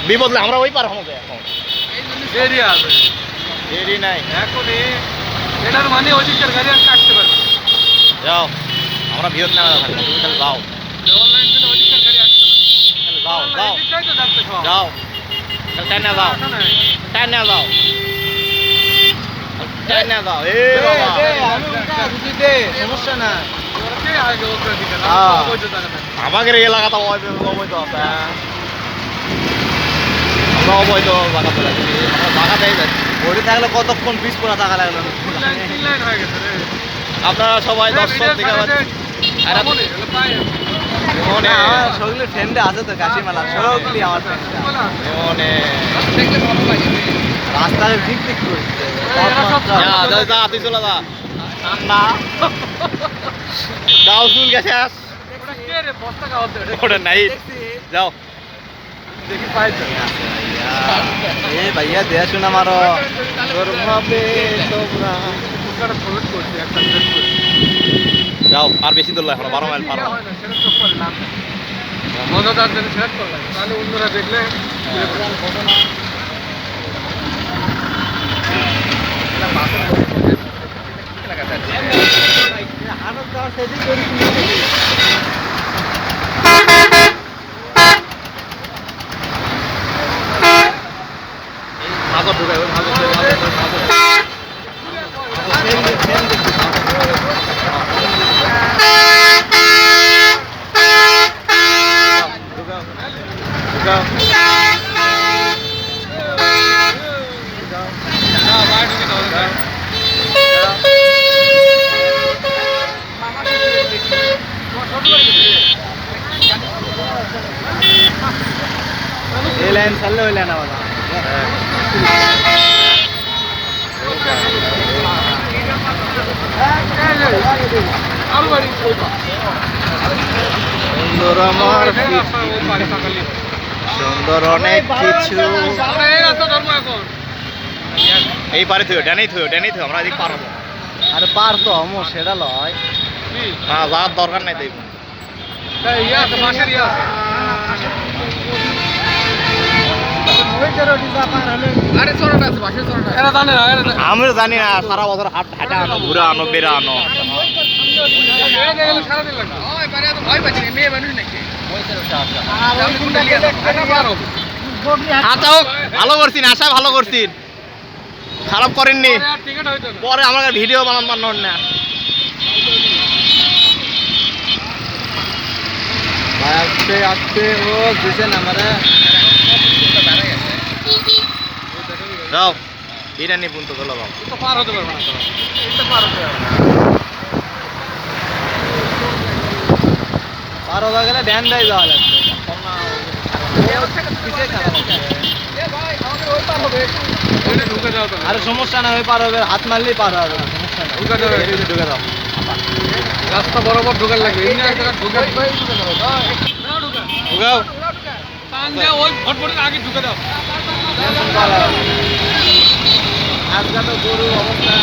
বিপদে আমরা ওই পার হবো এখন দেরি আছে দেরি নাই এখনই এটার মানে ওদিকের গাড়ি আর কাটতে পারবে না যাও আমরা ভিড় না থাকি তুমি তাহলে যাও অনলাইন দিলে ওদিকের গাড়ি আসছে না যাও যাও এদিকটাই তো যাচ্ছে সব যাও তাহলে টাইনা যাও টাইনা যাও টাইনা যাও এ বাবা সমস্যা না কে আগে ওপরে দিকে না ওই তো জায়গা আমাদের এলাকাটা অবৈধ আছে আমরা অবৈধ জায়গাতে যাচ্ছি আমরা জায়গাতেই যাচ্ছি ওরে থাকলে কতক্ষণ পিছ পড়া থাকা লাগলো তিন লাইন হয়ে গেছে রে আপনারা সবাই দর্শক দেখা পাচ্ছেন সবগুলো ফ্রেন্ডে আছে তো কাশিমালা সবগুলি আমার ফ্রেন্ডে রাস্তায় ঠিক ঠিক করছে যা তুই চলে যা না গাও চুল গেছে ওটা নাই যাও দেখি পাইছো এ ভাইয়া দেয়া শোনা মারো তোর ভাবে তোমরা ওখানে ফরওয়ার্ড করছি একটা ড্রেস করছি যাও আর বেশি দূর এখন 12 মাইল পার হও মজাদার জন্য শেয়ার করলাম তাহলে অন্যরা দেখলে ঘটনা মাথা ঢুকাই এই লাইন ছাড়লে ওই লাইন আবার সুন্দর আমার সুন্দর অনেক কিছু এই পারে থুও ড্যানেই থুও আমরা এদিক পার হবো আরে পার তো আমো সেটা লয় না যাওয়ার দরকার নাই দেখুন আমি জানি না সারা বছর হাট হাঁটা আনো ঘুরে আনো বেড়া আনো ভালো করছেন আশা ভালো করছেন খারাপ করেননি পরে আমার ভিডিও বানান না আসতে আসতে ও দিছেন আমারে যাও এটা নিয়ে পুনতো চলো বাবা পার হতে পারবে না এটা পার হতে পারবে পার হওয়া গেলে ধ্যান দেয় যাওয়া লাগবে আরে সমস্যা না ওই পার হবে হাত মারলেই পার হবে সমস্যা না ঢুকে দাও রাস্তা বরাবর ঢোকার লাগবে ঢুকাও ওই ফটফটের আগে ঢুকে দাও আজকে তো গরু অবস্থা